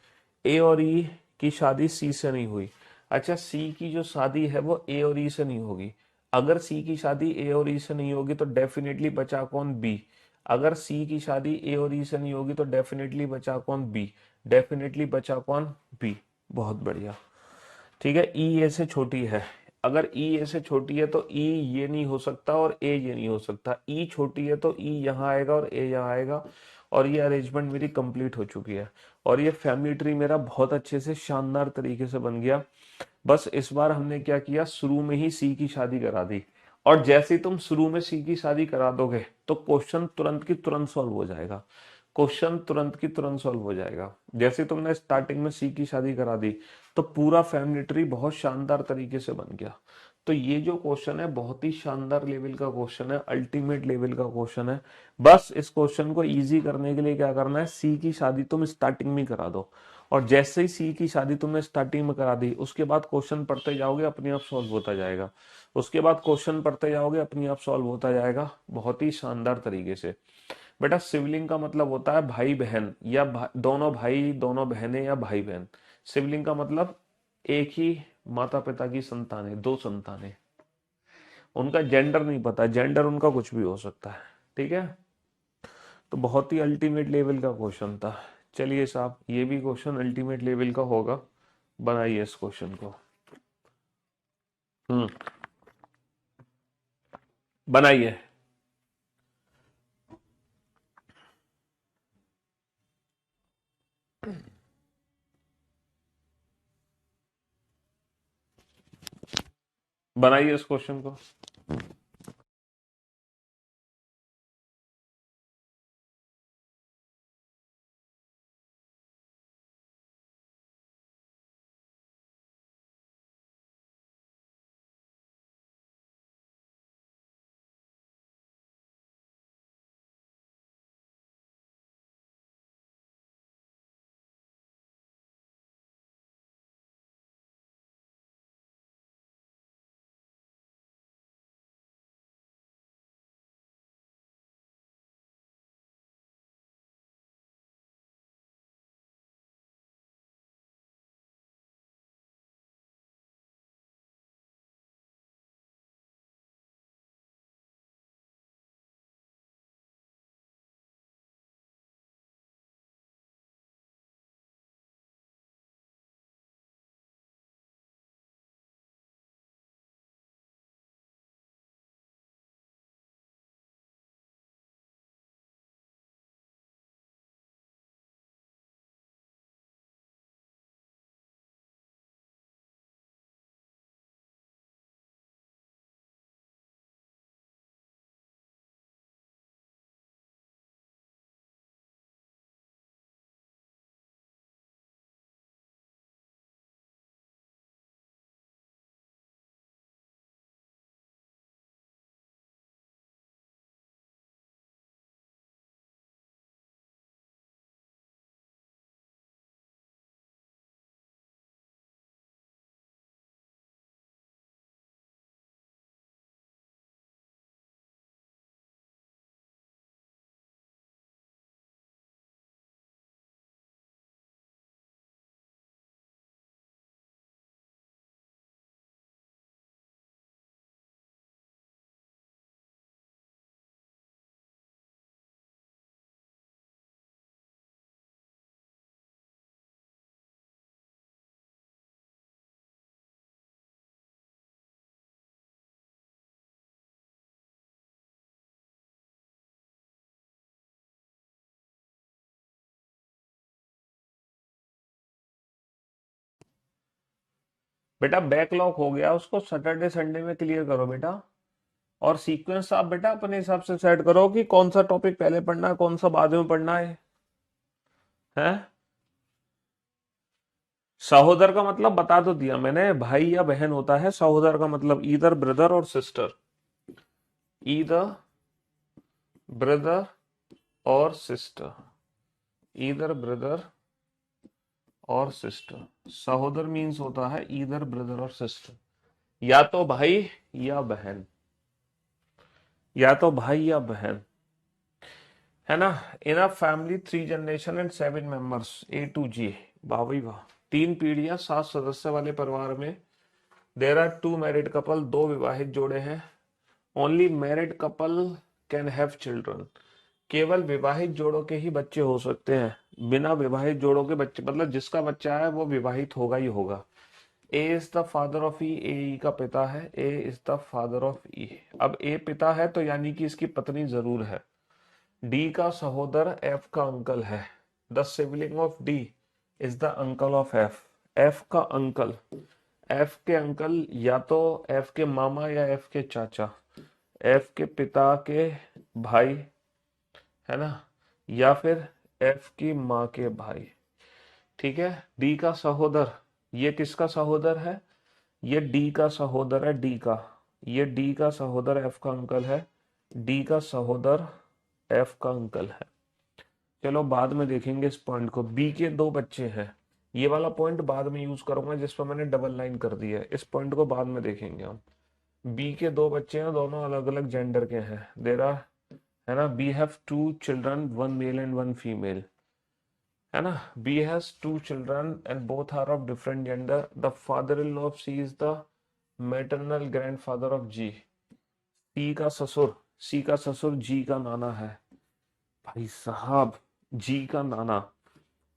Speaker 1: ए और ई की शादी सी से नहीं हुई। अच्छा, सी की जो शादी है वो ए और ई से नहीं होगी। अगर सी की शादी ए और ई से नहीं होगी तो डेफिनेटली बचा कौन, बी। अगर सी की शादी ए और ई से नहीं होगी तो डेफिनेटली बचा कौन, बी। डेफिनेटली बचा कौन, बी। बहुत बढ़िया। ठीक है, ई ए से छोटी है। अगर ई ए से छोटी है तो ई ये नहीं हो सकता और ए ये नहीं हो सकता। ई छोटी है तो ई यहाँ आएगा और ए यहाँ आएगा। और ये अरेंजमेंट मेरी कंप्लीट हो चुकी है, और ये फैमिली ट्री मेरा बहुत अच्छे से शानदार तरीके से बन गया। बस इस बार हमने क्या किया, शुरू में ही सी की शादी करा दी। और जैसे ही तुम शुरू में सी की शादी करा दोगे तो क्वेश्चन तुरंत की तुरंत सॉल्व हो जाएगा, क्वेश्चन तुरंत की तुरंत सॉल्व हो जाएगा। जैसे तुमने स्टार्टिंग में सी की शादी करा दी तो पूरा फैमिली ट्री बहुत शानदार तरीके से बन गया। तो ये जो क्वेश्चन है बहुत ही शानदार लेवल का क्वेश्चन है, अल्टीमेट लेवल का क्वेश्चन है। बस इस क्वेश्चन को इजी करने के लिए क्या करना है, सी की शादी तुम स्टार्टिंग में करा दो। और जैसे ही सी की शादी तुमने स्टार्टिंग में करा दी, उसके बाद क्वेश्चन पढ़ते जाओगे, अपने आप सॉल्व होता जाएगा। उसके बाद क्वेश्चन पढ़ते जाओगे, अपने आप सॉल्व होता जाएगा बहुत ही शानदार तरीके से। बेटा सिबलिंग का मतलब होता है भाई बहन, या दोनों भाई, दोनों बहनें, या भाई बहन। सिबलिंग का मतलब एक ही माता पिता की संतानें, दो संतानें। उनका जेंडर नहीं पता, जेंडर उनका कुछ भी हो सकता है। ठीक है, तो बहुत ही अल्टीमेट लेवल का क्वेश्चन था। चलिए साहब, ये भी क्वेश्चन अल्टीमेट लेवल का होगा, बनाइए इस क्वेश्चन को। हम्म, बनाइए। बनाइए इस क्वेश्चन को। बेटा बैकलॉग हो गया, उसको सैटरडे संडे में क्लियर करो बेटा। और सीक्वेंस आप बेटा अपने हिसाब से सेट करो कि कौन सा टॉपिक पहले पढ़ना है, कौन सा बाद में पढ़ना है। सहोदर का मतलब बता तो दिया मैंने, भाई या बहन होता है। सहोदर का मतलब ईदर ब्रदर और सिस्टर, ईदर ब्रदर और सिस्टर, ईदर ब्रदर और सिस्टर। सहोदर मीन्स होता है ईदर ब्रदर और सिस्टर, या तो भाई या बहन, या तो भाई या बहन, है ना। In a family 3 generation and 7 members, A to G। वाह भाई वाह। 3 पीढ़ियां 7 सदस्य वाले परिवार में देर आर 2 मैरिड कपल, 2 विवाहित जोड़े हैं। Only married couple can have children, केवल विवाहित जोड़ों के ही बच्चे हो सकते हैं। बिना विवाहित जोड़ों के बच्चे, मतलब जिसका बच्चा है वो विवाहित होगा ही होगा। A is the father of ई, ए ई का पिता है, A is the father of ई। अब ए पिता है तो यानी कि इसकी पत्नी जरूर है। डी का सहोदर एफ का अंकल है, the sibling of D is the uncle of F. F का अंकल, एफ के अंकल या तो एफ के मामा या एफ के चाचा, एफ के पिता के भाई, है ना, या फिर एफ की माँ के भाई। ठीक है। डी का सहोदर, ये किसका सहोदर है? ये डी का सहोदर है, डी का। ये डी का सहोदर एफ का अंकल है, डी का सहोदर एफ का अंकल है। चलो बाद में देखेंगे इस पॉइंट को। बी के 2 बच्चे हैं, ये वाला पॉइंट बाद में यूज करूंगा जिस पर मैंने डबल लाइन कर दी है। इस पॉइंट को बाद में देखेंगे हम। बी के 2 बच्चे हैं, दोनों अलग अलग जेंडर के हैं। देर आर, है ना, B have 2 children, 1 male and 1 female, है ना। B has 2 children and both are of different gender. The father in law of C is the maternal grandfather of G. C का ससुर, सी का ससुर जी का नाना है। भाई साहब, जी का नाना,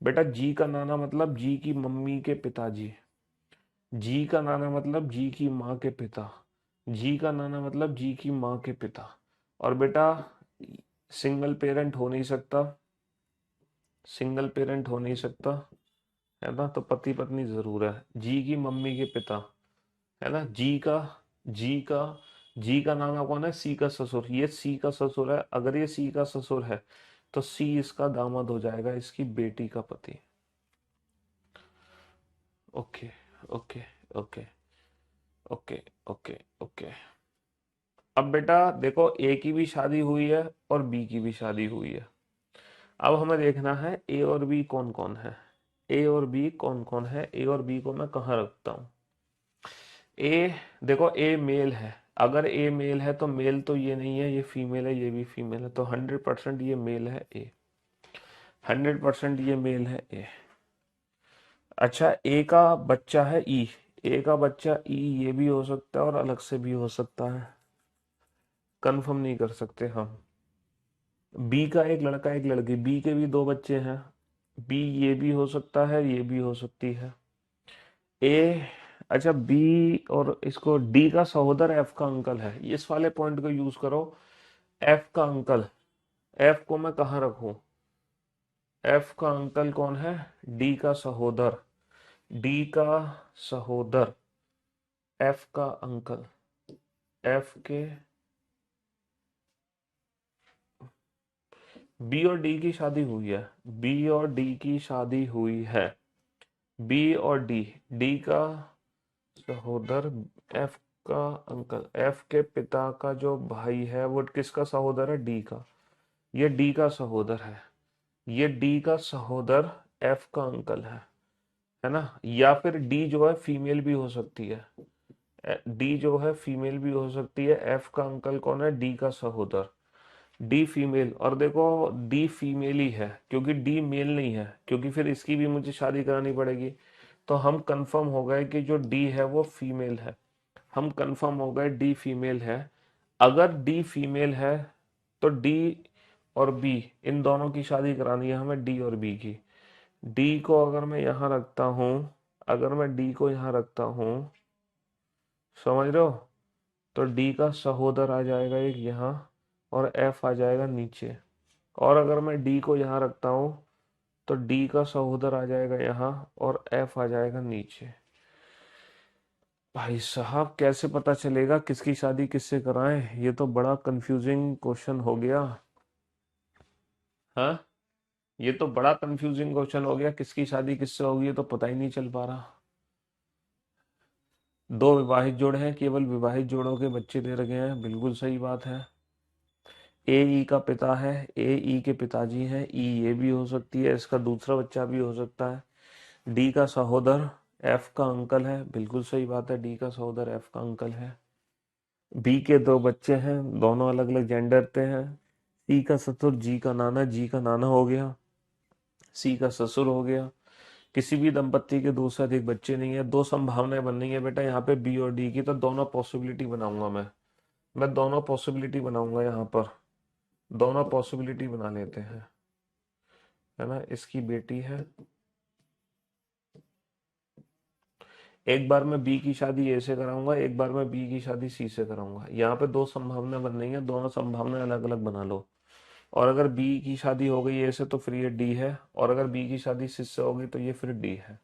Speaker 1: बेटा जी का नाना मतलब जी की मम्मी के पिताजी। जी का नाना मतलब जी की माँ के पिता। जी का नाना मतलब जी की माँ के पिता। और बेटा सिंगल पेरेंट हो नहीं सकता, सिंगल पेरेंट हो नहीं सकता, है ना। तो पति पत्नी जरूर है। जी की मम्मी के पिता, है ना। जी का जी का नाना कौन है? सी का ससुर। ये सी का ससुर है। अगर ये सी का ससुर है तो सी इसका दामाद हो जाएगा, इसकी बेटी का पति। Okay okay okay okay okay okay. अब बेटा देखो, ए की भी शादी हुई है और बी की भी शादी हुई है। अब हमें देखना है ए और बी कौन कौन है। ए और बी कौन कौन है? ए और बी को मैं कहाँ रखता हूँ? ए, देखो ए मेल है। अगर ए मेल है तो मेल तो ये नहीं है, ये फीमेल है, ये भी फीमेल है, तो 100% ये मेल है ए, 100% ये मेल है ए। अच्छा, ए का बच्चा है ई, ए का बच्चा ई ये भी हो सकता है और अलग से भी हो सकता है, कंफर्म नहीं कर सकते हम। बी का एक लड़का एक लड़की, बी के भी 2 बच्चे हैं, बी ये भी हो सकता है, ये भी हो सकती है। ए, अच्छा बी और इसको, डी का सहोदर एफ का अंकल है, इस वाले पॉइंट को यूज करो। एफ का अंकल, एफ को मैं कहाँ रखूं? एफ का अंकल कौन है? डी का सहोदर, डी का सहोदर एफ का अंकल, एफ के। बी और डी की शादी हुई है, बी और डी की शादी हुई है। बी और डी, डी का सहोदर एफ का अंकल, एफ के पिता का जो भाई है वो किसका सहोदर है? डी का। ये डी का सहोदर है, ये डी का सहोदर एफ का अंकल है ना। या फिर डी जो है फीमेल भी हो सकती है, डी जो है फीमेल भी हो सकती है। एफ का अंकल कौन है? डी का सहोदर, डी फीमेल। और देखो डी फीमेल ही है क्योंकि डी मेल नहीं है, क्योंकि फिर इसकी भी मुझे शादी करानी पड़ेगी। तो हम कंफर्म हो गए कि जो डी है वो फीमेल है, हम कंफर्म हो गए डी फीमेल है। अगर डी फीमेल है तो डी और बी इन दोनों की शादी करानी है हमें, डी और बी की। डी को अगर मैं यहाँ रखता हूँ, अगर मैं डी को यहाँ रखता हूँ, समझ रहे हो, तो डी का सहोदर आ जाएगा एक यहाँ और एफ आ जाएगा नीचे। और अगर मैं डी को यहाँ रखता हूँ तो डी का सहोदर आ जाएगा यहाँ और एफ आ जाएगा नीचे। भाई साहब कैसे पता चलेगा किसकी शादी किससे कराएं? ये तो बड़ा कंफ्यूजिंग क्वेश्चन हो गया। हाँ, ये तो बड़ा कंफ्यूजिंग क्वेश्चन हो गया, किसकी शादी किससे होगी ये तो पता ही नहीं चल पा रहा। दो विवाहित जोड़े हैं, केवल विवाहित जोड़ों के बच्चे दे रखे हैं, बिल्कुल सही बात है। ए ई का पिता है, ए ई के पिताजी हैं, ई ये भी हो सकती है, इसका दूसरा बच्चा भी हो सकता है। डी का सहोदर एफ का अंकल है, बिल्कुल सही बात है, डी का सहोदर एफ का अंकल है। बी के दो बच्चे हैं, दोनों अलग अलग जेंडर पे हैं। सी का ससुर जी का नाना, जी का नाना हो गया, सी का ससुर हो गया। किसी भी दंपत्ति के दो से अधिक बच्चे नहीं है, दो संभावनाएं बन रही है बेटा यहाँ पे बी और डी की, तो दोनों पॉसिबिलिटी बनाऊंगा मैं दोनों पॉसिबिलिटी बनाऊंगा यहाँ पर, दोनों पॉसिबिलिटी बना लेते हैं, है ना। इसकी बेटी है, एक बार मैं बी की शादी ए से कराऊंगा, एक बार मैं बी की शादी सी से कराऊंगा। यहाँ पे दो संभावना बन रही है, दोनों संभावनाएं अलग अलग बना लो। और अगर बी की शादी हो गई ए से तो फिर ये डी है, और अगर बी की शादी सी से होगी तो ये फिर डी है।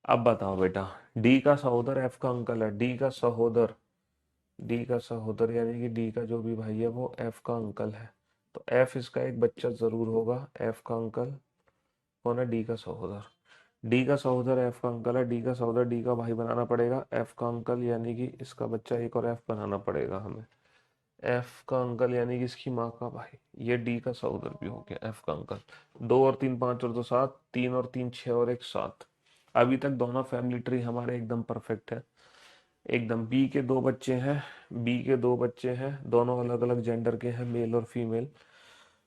Speaker 1: अब बताओ बेटा, डी का सहोदर एफ का अंकल है, डी का सहोदर यानी कि डी का जो भी भाई है वो एफ का अंकल है, तो एफ इसका एक बच्चा जरूर होगा, एफ का अंकल कौन है, डी का सहोदर। डी का सहोदर एफ का अंकल है, डी का सहोदर डी का भाई बनाना पड़ेगा, एफ का अंकल यानी कि इसका बच्चा एक और एफ बनाना पड़ेगा हमें। एफ का अंकल यानी कि इसकी माँ का भाई, ये डी का सहोदर भी हो गया, एफ का अंकल। दो और तीन पांच और दो सात, तीन और तीन छह और एक सात। अभी तक दोनों फैमिली ट्री हमारे एकदम परफेक्ट है, एकदम। बी के दो बच्चे हैं, बी के दो बच्चे हैं, दोनों अलग अलग जेंडर के हैं, मेल और फीमेल।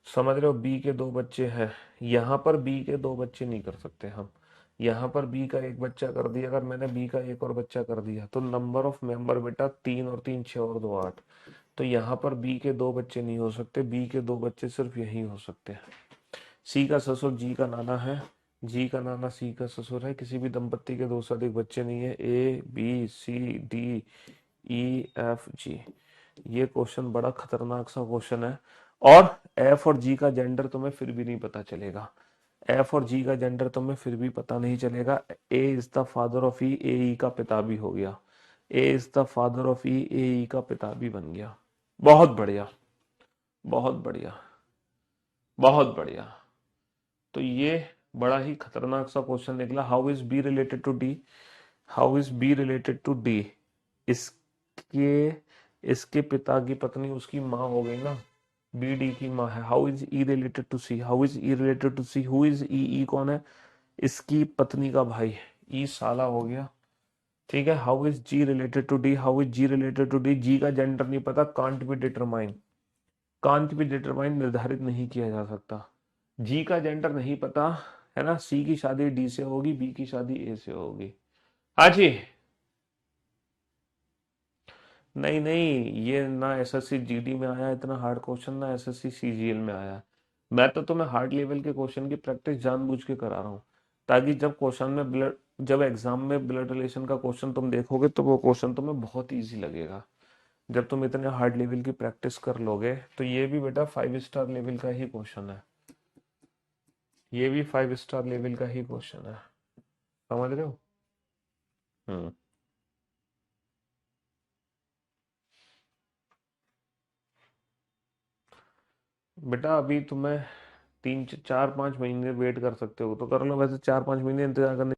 Speaker 1: समझ रहे हो, बी के दो बच्चे हैं। यहाँ पर बी के दो बच्चे नहीं कर सकते हम, यहाँ पर बी का एक बच्चा कर दिया, अगर मैंने बी का एक और बच्चा कर दिया तो नंबर ऑफ मेंबर बेटा तीन और तीन छह और दो आठ। तो यहाँ पर बी के दो बच्चे नहीं हो सकते, बी के दो बच्चे सिर्फ यही हो सकते हैं। सी का ससुर जी का नाना है, जी का नाना सी का ससुर है, किसी भी दंपत्ति के दो से अधिक बच्चे नहीं है, A B C D E F G. ये क्वेश्चन बड़ा खतरनाक सा क्वेश्चन है। और एफ और जी का जेंडर तुम्हें फिर भी नहीं पता चलेगा, एफ और जी का जेंडर तुम्हें फिर भी पता नहीं चलेगा। ए इज द फादर ऑफ ई, ए ई का पिता भी हो गया, ए इज द फादर ऑफ ई, ए ई का पिता भी बन गया। बहुत बढ़िया, बहुत बढ़िया, बहुत बढ़िया। तो ये बड़ा ही खतरनाक सा क्वेश्चन निकला। How is B related to D, how is B related to D. इसके इसके पिता की पत्नी उसकी माँ हो गई ना, बी डी की माँ है। How is E related to C, how is E related to C, who is E, E कौन है, इसकी पत्नी का भाई, ई साला हो गया, ठीक है। How is G related to D, how is G related to D, G का जेंडर नहीं पता, can't be determine, can't be determine निर्धारित नहीं किया जा सकता। जी का जेंडर नहीं पता, है ना। सी की शादी डी से होगी, बी की शादी ए से होगी। हाँ जी। नहीं नहीं, ये ना एसएससी जीडी में आया इतना हार्ड क्वेश्चन, ना एसएससी सीजीएल में आया। मैं तो तुम्हें हार्ड लेवल के क्वेश्चन की प्रैक्टिस जानबूझ के करा रहा हूँ, ताकि जब क्वेश्चन में ब्लड, जब एग्जाम में ब्लड रिलेशन का क्वेश्चन तुम देखोगे तो वो क्वेश्चन तुम्हें बहुत इजी लगेगा। जब तुम इतने हार्ड लेवल की प्रैक्टिस कर लोगे तो ये भी बेटा 5 स्टार लेवल का ही क्वेश्चन है, ये भी 5 स्टार लेवल का ही क्वेश्चन है। समझ रहे हो। हम्म। बेटा अभी तुम्हें तीन चार पांच महीने वेट कर सकते हो तो कर लो, वैसे 4-5 महीने इंतजार करने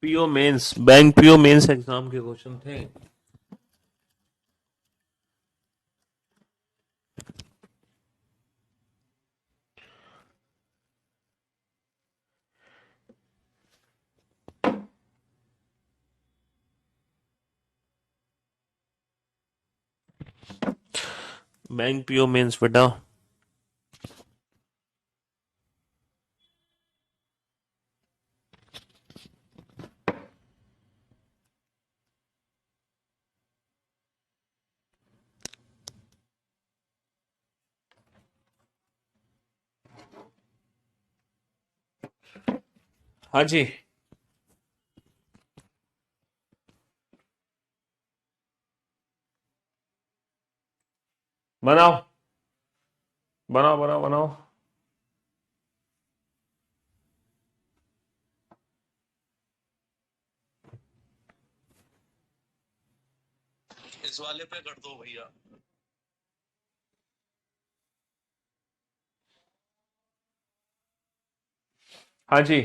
Speaker 1: PO mains, bank PO mains exam के क्वेश्चन थे। बैंक पीओ मेंस बेटा। हाँ जी, बनाओ बनाओ बनाओ बनाओ। इस वाले पे कर दो भैया। हाँ जी,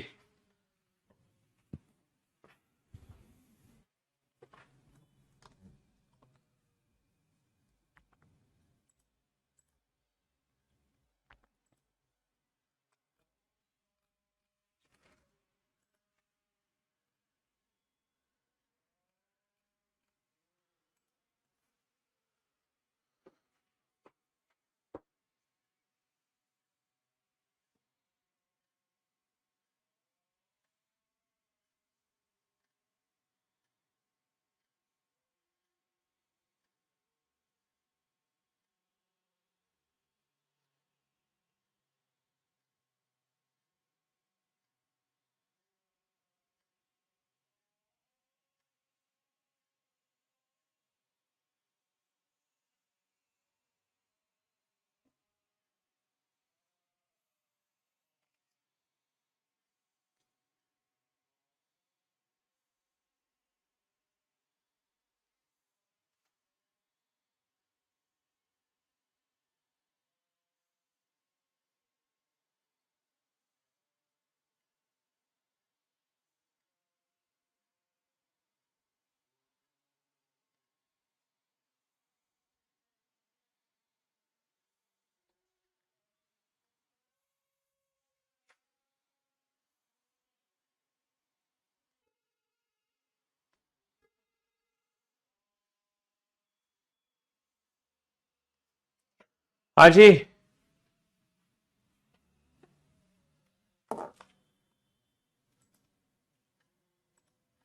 Speaker 1: हाँ जी,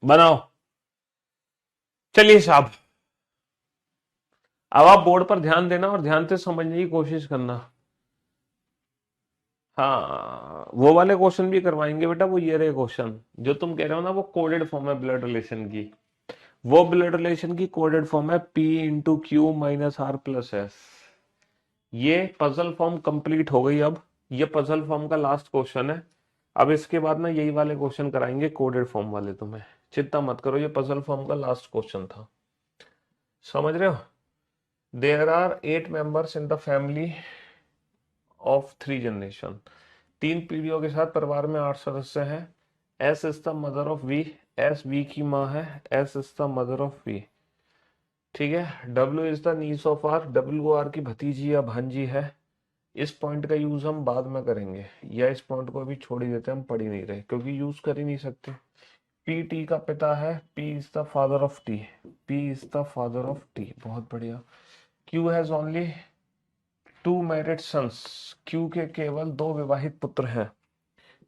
Speaker 1: बनाओ। चलिए साहब, अब आप बोर्ड पर ध्यान देना और ध्यान से समझने की कोशिश करना। हाँ, वो वाले क्वेश्चन भी करवाएंगे बेटा। वो ये रहे क्वेश्चन जो तुम कह रहे हो ना, वो कोडेड फॉर्म है ब्लड रिलेशन की। वो ब्लड रिलेशन की कोडेड फॉर्म है P into Q minus R plus S. ये पजल फॉर्म कंप्लीट हो गई। अब ये पजल फॉर्म का लास्ट क्वेश्चन है। अब इसके बाद ना यही वाले क्वेश्चन कराएंगे कोडेड फॉर्म वाले तुम्हें। चिंता मत करो, ये पजल फॉर्म का लास्ट क्वेश्चन था। समझ रहे हो? There are 8 members in the family of 3 generation. 3 पीढ़ियों के साथ परिवार में 8 सदस्य हैं। S is the mother of V. S V की माँ है। S is the mother of V. ठीक है। W is the niece of R. W R की भतीजी या भांजी है। इस पॉइंट का यूज हम बाद में करेंगे, या इस पॉइंट को अभी छोड़ ही देते हैं, हम पढ़ ही नहीं रहे क्योंकि यूज कर ही नहीं सकते। पी टी का पिता है। P is the father of T. P is the father of T. बहुत बढ़िया। Q has only 2 married sons. Q के केवल 2 विवाहित पुत्र हैं।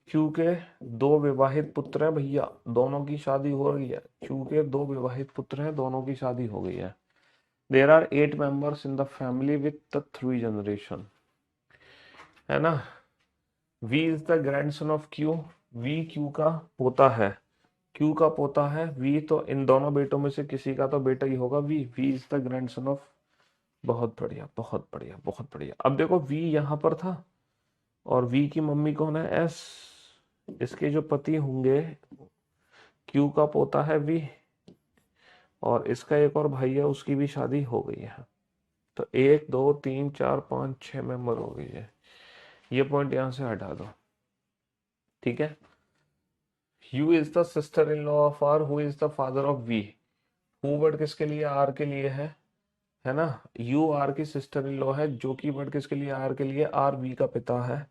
Speaker 1: क्यू के 2 विवाहित पुत्र हैं भैया, दोनों की शादी हो गई है। क्यू के 2 विवाहित पुत्र हैं, दोनों की शादी हो गई है। There are 8 members in the family with the 3 generation. है ना? V is the grandson of Q। V Q का पोता है। Q का पोता है V, तो इन दोनों बेटों में से किसी का तो बेटा ही होगा V। V is the grandson of. बहुत बढ़िया बहुत बढ़िया बहुत बढ़िया। अब देखो V यहाँ पर था और V की मम्मी कौन है? S। इसके जो पति होंगे, Q का पोता है V, और इसका एक और भाई है, उसकी भी शादी हो गई है। तो 1 2 3 4 5 6 मेंबर हो गई है। ये पॉइंट यहाँ से हटा दो। ठीक है, U is the sister in law of R, who is the father of V. Who word किसके लिए, आर के लिए है ना। यू आर की सिस्टर इन लॉ है, जो कि वर्ड किसके लिए, आर के लिए। आर वी का पिता है।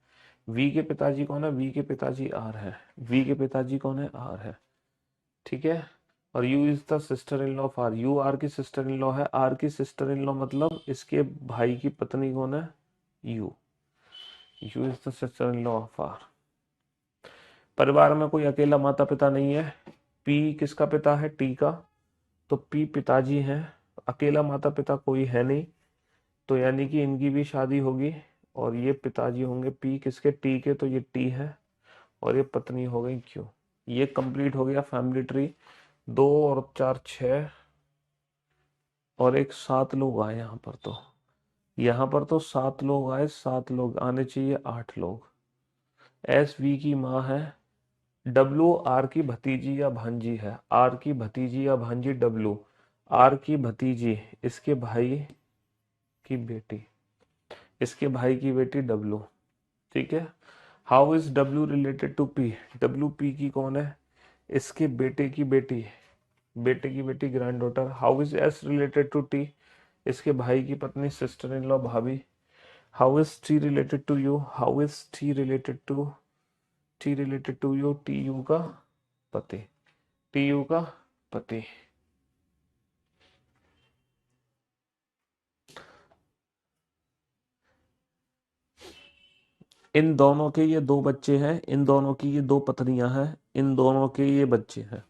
Speaker 1: वी के पिताजी कौन है, वी के पिताजी आर है। वी के पिताजी कौन है, आर है। ठीक है। और U is the sister in law of R, U R की सिस्टर इन लॉ है। आर की सिस्टर इन लॉ मतलब इसके भाई की पत्नी कौन है, U. U is the sister in law of R. परिवार में कोई अकेला माता पिता नहीं है। पी किसका पिता है, टी का। तो पी पिताजी हैं, अकेला माता पिता कोई है नहीं, तो यानी कि इनकी भी शादी होगी। और ये पिताजी होंगे पी किसके, टी के, तो ये टी है। और ये पत्नी हो गई क्यू। ये कंप्लीट हो गया फैमिली ट्री। 2 और 4 6, और एक 7 लोग आए यहाँ पर। तो यहाँ पर तो 7 लोग आए, 7 लोग आने चाहिए, 8 लोग। एस वी की माँ है। डब्लू आर की भतीजी या भांजी है, आर की भतीजी या भांजी डब्लू। आर की भतीजी, इसके भाई की बेटी, इसके भाई की बेटी डब्लू। ठीक है। How is W related to P, W P की कौन है, इसके बेटे की बेटी, बेटे की बेटी granddaughter. How is S related to T, इसके भाई की पत्नी, सिस्टर इन लॉ, भाभी। How is T related to U, how is T related to, T related to U, T U का पति, टी यू का पति। इन दोनों के ये 2 बच्चे हैं, इन दोनों की ये 2 पत्नियां हैं, इन दोनों के ये बच्चे हैं।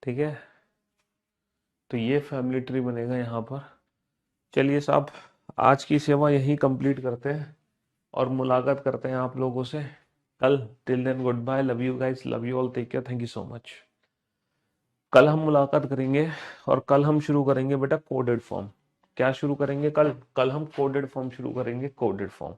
Speaker 1: ठीक है। तो ये फैमिली ट्री बनेगा यहाँ पर। चलिए साहब, आज की सेवा यहीं कंप्लीट करते हैं और मुलाकात करते हैं आप लोगों से कल। Till then goodbye, love you guys, love you all, take care, thank you so much. कल हम मुलाकात करेंगे और कल हम शुरू करेंगे बेटा कोडेड फॉर्म। क्या शुरू करेंगे कल, कल हम कोडेड फॉर्म शुरू करेंगे, कोडेड फॉर्म।